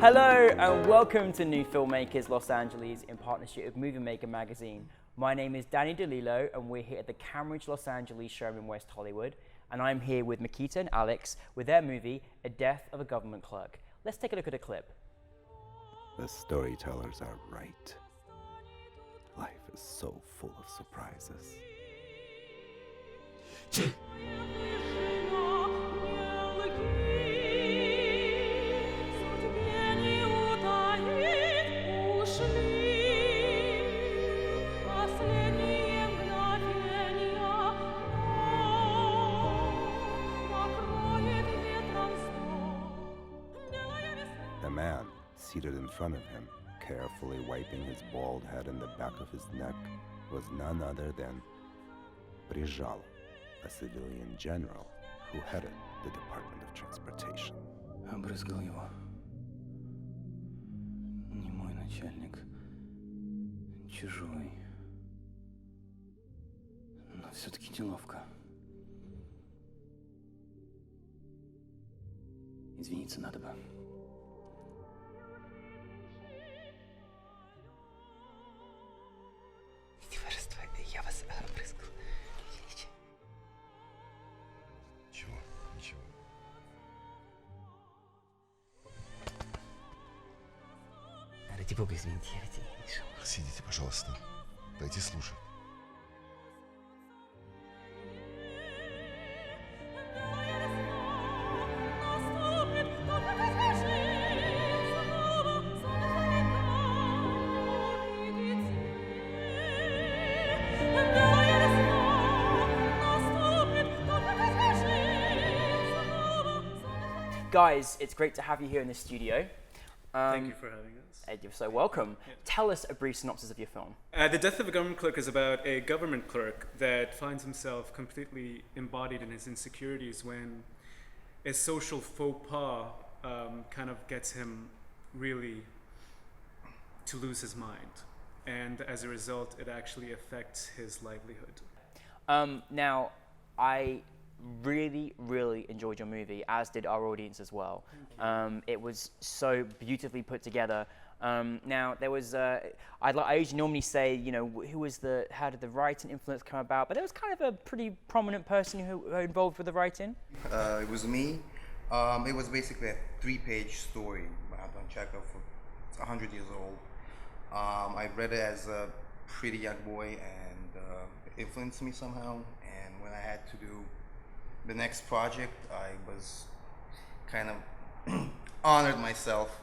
Hello and welcome to New Filmmakers Los Angeles in partnership with MovieMaker magazine. My name is Danny De Lillo and we're here at the Cambridge Los Angeles show in West Hollywood, and I'm here with Mykyta and Alex with their movie, A Death of a Government Clerk. Let's take a look at a clip. The storytellers are right. Life is so full of surprises. The man, seated in front of him, carefully wiping his bald head and the back of his neck, was none other than Brezhnev, a civilian general who headed the Department of Transportation. Обрызгал его. Не мой начальник. Чужой. Но все-таки неловко. Извиниться надо бы. Я вас обрызгал. Извините. Чего? Ничего. Ради бога, извините, я ведь не мешал. Сидите, пожалуйста. Дайте слушать. Guys, it's great to have you here in the studio. Thank you for having us. You're so welcome. Tell us a brief synopsis of your film. The Death of a Government Clerk is about a government clerk that finds himself completely embodied in his insecurities when a social faux pas kind of gets him really to lose his mind. And as a result, it actually affects his livelihood. Now, I really enjoyed your movie, as did our audience as well. It was so beautifully put together. Now, there was, I usually normally say, you know, how did the writing influence come about? But there was kind of a pretty prominent person who involved with the writing. It was me. It was basically a 3-page story by Anton Chekhov. It's 100 years old. I read it as a pretty young boy, and it influenced me somehow. And when I had to do the next project, I was kind of honored myself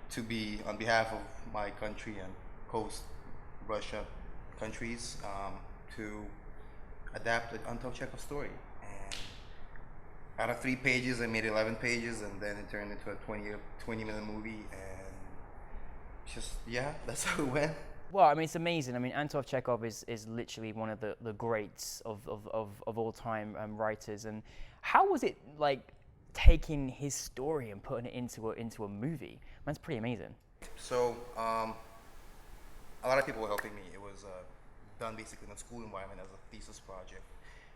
to be on behalf of my country and post-Russia countries to adapt the Anton Chekhov story. And out of 3 pages, I made 11 pages, and then it turned into a 20-minute movie. And just, yeah, that's how it went. Well, I mean, it's amazing. I mean, Anton Chekhov is literally one of the greats of all time writers. And how was it like taking his story and putting it into a movie? That's pretty amazing. So, a lot of people were helping me. It was done basically in a school environment as a thesis project.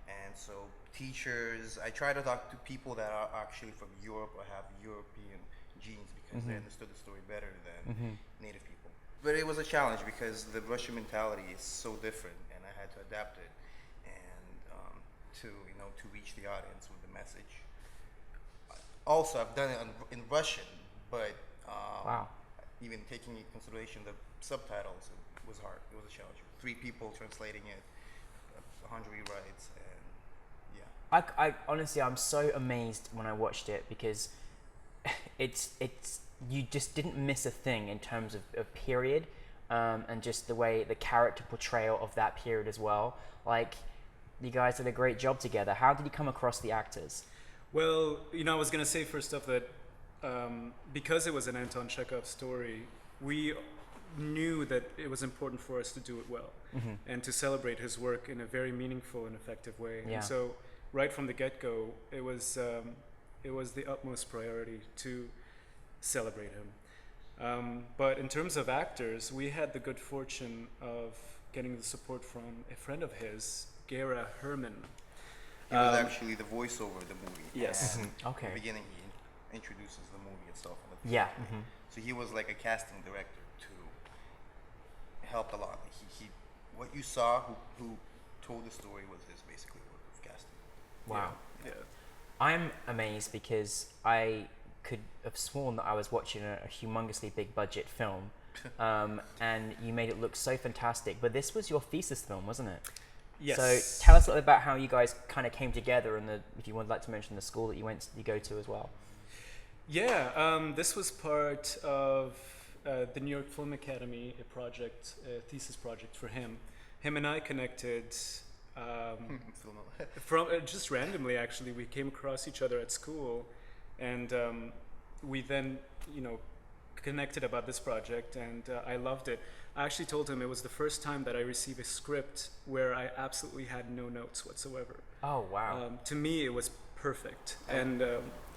And so teachers, I try to talk to people that are actually from Europe or have European genes because they understood the story better than native people. But it was a challenge because the Russian mentality is so different, and I had to adapt it and to reach the audience with the message. Also, I've done it in Russian, but Wow. even taking into consideration the subtitles, it was hard. It was a challenge. 3 people translating it, 100 rewrites, and yeah. I honestly, I'm so amazed when I watched it because it's you just didn't miss a thing in terms of period and just the way the character portrayal of that period as well. Like, you guys did a great job together. How did you come across the actors? Well, you know, I was going to say first off that because it was an Anton Chekhov story, we knew that it was important for us to do it well and to celebrate his work in a very meaningful and effective way. Yeah. And so right from the get-go, it was the utmost priority to celebrate him. But in terms of actors, we had the good fortune of getting the support from a friend of his, Gera Herman. He was actually the voiceover of the movie. Yes. And Okay. in the beginning, introduces the movie itself. On the Yeah. film. Mm-hmm. So he was like a casting director too. Helped a lot. He what you saw, who told the story was his basically work of casting. Wow. Yeah. I'm amazed because I could have sworn that I was watching a humongously big budget film, and you made it look so fantastic. But this was your thesis film, wasn't it? Yes. So tell us a little about how you guys kind of came together, and if you would like to mention the school that you go to as well. Yeah, this was part of the New York Film Academy, a thesis project for him. Him and I connected from just randomly. Actually, we came across each other at school, and we then, connected about this project, and I loved it. I actually told him it was the first time that I received a script where I absolutely had no notes whatsoever. Oh wow! To me, it was perfect, and.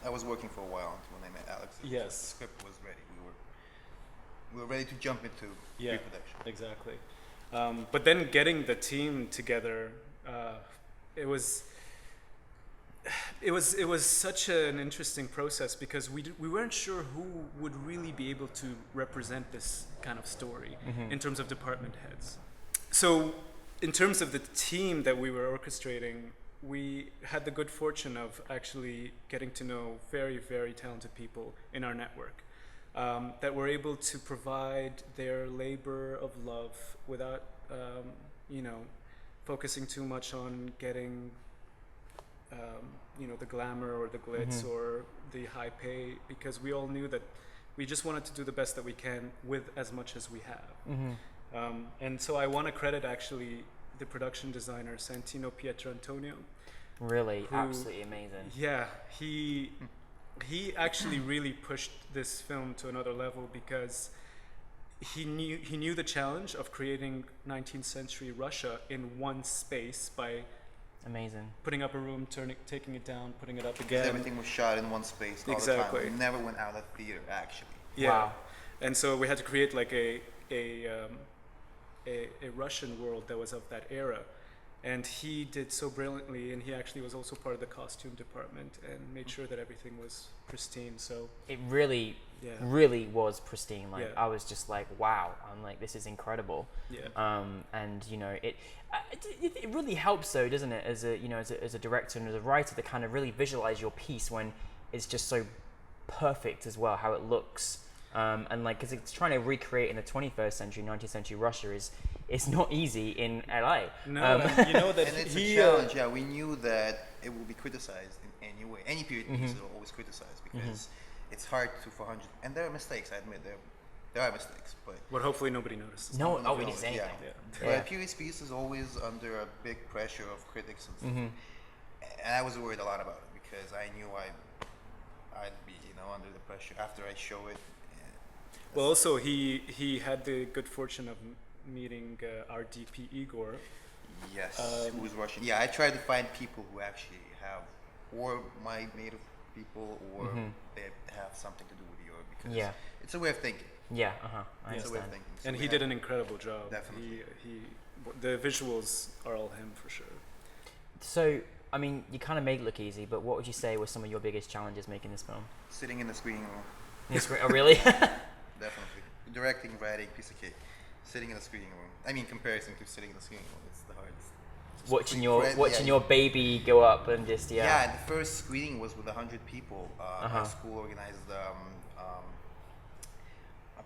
I was working for a while until I met Alex. Yes. The script was ready. We were ready to jump into pre-production. Exactly. But then getting the team together, it was such an interesting process because we weren't sure who would really be able to represent this kind of story in terms of department heads. So in terms of the team that we were orchestrating, we had the good fortune of actually getting to know very, very talented people in our network that were able to provide their labor of love without, focusing too much on getting, the glamour or the glitz or the high pay, because we all knew that we just wanted to do the best that we can with as much as we have. And so I want to credit actually the production designer Santino Pietrantonio. Really, absolutely amazing. Yeah, he actually really pushed this film to another level because he knew the challenge of creating 19th century Russia in one space by amazing putting up a room, taking it down, putting it up again. Everything was shot in one space all the time. We never went out of theater actually. Yeah. Wow. And so we had to create like a Russian world that was of that era, and he did so brilliantly. And he actually was also part of the costume department and made sure that everything was pristine. So it really was pristine. Like I was just like, wow. I'm like, this is incredible. Yeah. And it really helps though, doesn't it, as a director and as a writer, to kind of really visualize your piece when it's just so perfect as well, how it looks. And like, because it's trying to recreate in the 21st century, 19th century Russia it's not easy in LA. No, that and it's a challenge. Yeah, we knew that it will be criticized in any way. Any period piece is always criticized because it's hard to 400. And there are mistakes. I admit there are mistakes, but hopefully nobody notices. No, we didn't say anything. But a period piece is always under a big pressure of critics and stuff. And I was worried a lot about it because I knew I'd be under the pressure after I show it. Well, also he had the good fortune of meeting our DP Igor. Yes, who was Russian. Yeah, I tried to find people who actually have, or my native people, or they have something to do with Europe, because it's a way of thinking. Yeah, I It's a way of understand. thinking. So And he did an incredible job. Definitely. The visuals are all him for sure. So, I mean, you kind of make it look easy, but what would you say were some of your biggest challenges making this film? Sitting in the screening room. Oh, really? Definitely. Directing, writing, piece of cake. Sitting in the screening room. I mean, comparison to sitting in the screening room, it's the hardest. Watching your baby go up and just Yeah, the first screening was with 100 people. Our school organized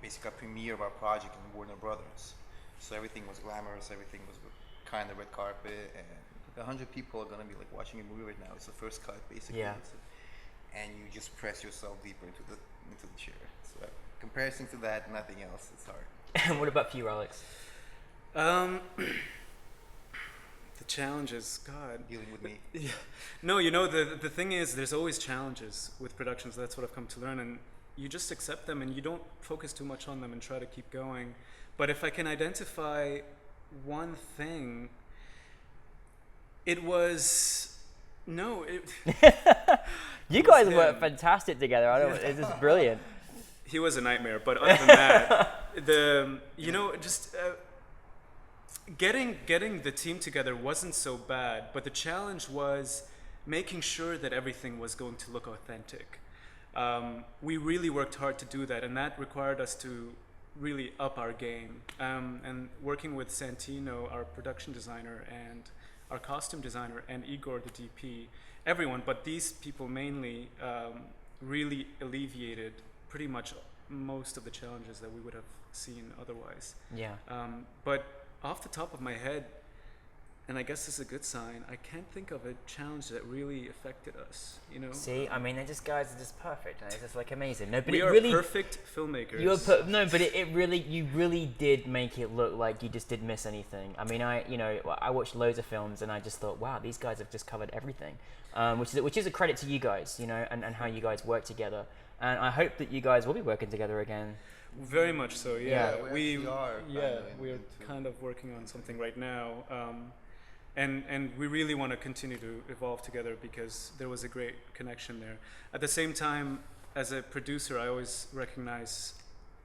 basically a premiere of our project in Warner Brothers. So everything was glamorous, everything was kind of red carpet, and 100 people are gonna be like watching a movie right now. It's the first cut, basically. Yeah. And you just press yourself deeper into the chair. So comparison to that, nothing else. It's hard. And what about for you, Alex? The challenges, God. Dealing with me. Yeah. No, the thing is, there's always challenges with productions. That's what I've come to learn, and you just accept them, and you don't focus too much on them, and try to keep going. But if I can identify one thing, it was You guys were fantastic together. It's just brilliant. He was a nightmare, but other than that, getting the team together wasn't so bad. But the challenge was making sure that everything was going to look authentic. We really worked hard to do that, and that required us to really up our game. And working with Santino, our production designer, and our costume designer, and Igor, the DP, everyone, but these people mainly, really alleviated pretty much most of the challenges that we would have seen otherwise. Yeah. But off the top of my head, and I guess this is a good sign, I can't think of a challenge that really affected us, you know? See, I mean, these guys are just perfect. It's just like amazing. No, but We it are really, perfect filmmakers. No, but it really, you really did make it look like you just didn't miss anything. I mean, I watched loads of films and I just thought, wow, these guys have just covered everything, which is a credit to you guys, you know, and how you guys work together. And I hope that you guys will be working together again. Very much so, yeah. Yeah. We actually are We're kind of working on something right now. And we really want to continue to evolve together because there was a great connection there. At the same time, as a producer, I always recognize,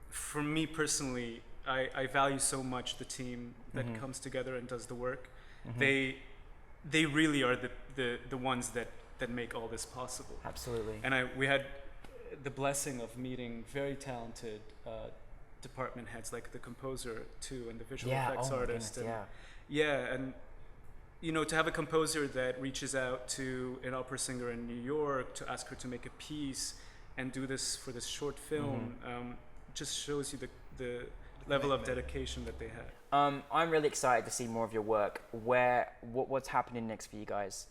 for me personally, I value so much the team that comes together and does the work. They really are the ones that make all this possible. Absolutely. And we had the blessing of meeting very talented department heads, like the composer too, and the visual effects artist. Goodness, And you know, to have a composer that reaches out to an opera singer in New York to ask her to make a piece and do this for this short film, just shows you the level of dedication that they had. I'm really excited to see more of your work. What's happening next for you guys?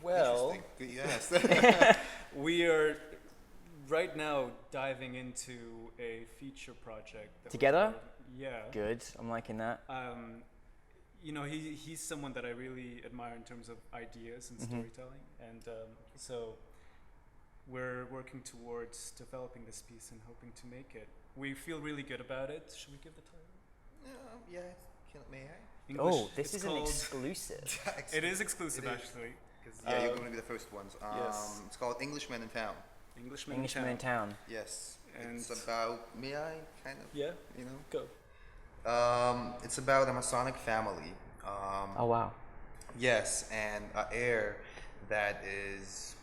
Well, Yes. we are right now diving into a feature project. That Together? Yeah. Good. I'm liking that. You know, he's someone that I really admire in terms of ideas and storytelling, and so we're working towards developing this piece and hoping to make it. We feel really good about it. Should we give the title? Yeah. May I? English. This is an called- exclusive. It is exclusive, It is. actually. Yeah, you're going to be the first ones. Yes. It's called Englishman in Town. Englishman Englishman in Town. Yes. And it's about, may I kind of, yeah, you know? go. It's about a Masonic family. Oh wow. Yes, and an heir that is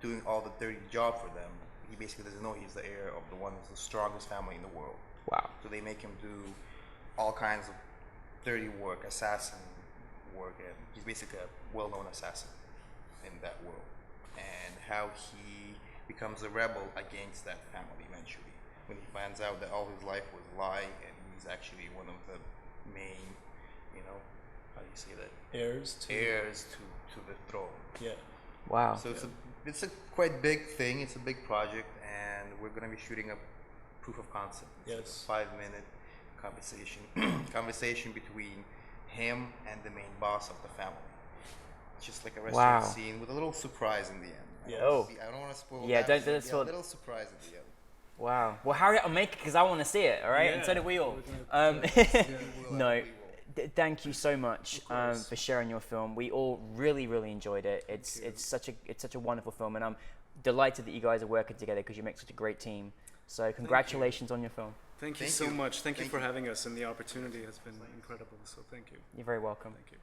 doing all the dirty job for them. He basically doesn't know he's the heir of the one who's the strongest family in the world. Wow. So they make him do all kinds of dirty work, assassin work, and he's basically a well-known assassin in that world. And how he becomes a rebel against that family eventually, when he finds out that all his life was a lie and he's actually one of the main, you know, how do you say that? Heirs to the throne. Yeah. Wow. So it's a quite big thing. It's a big project, and we're gonna be shooting a proof of concept. It's Yes. a 5-minute conversation between him and the main boss of the family. It's just like a restaurant Wow. scene with a little surprise in the end. Yes. I don't want to spoil. Yeah, that, don't but there'll be spoil- a little surprise at the end. Wow. Well, hurry up and make it because I want to see it. All right, and so Yeah. do we all. We're No. Thank you so much for sharing your film. We all really enjoyed it. It's such a wonderful film, and I'm delighted that you guys are working together because you make such a great team. So congratulations on your film. Thank you Thank so you. much. Thank you Thank for you. having us, and the opportunity has been incredible. So thank you. You're very welcome. Thank you.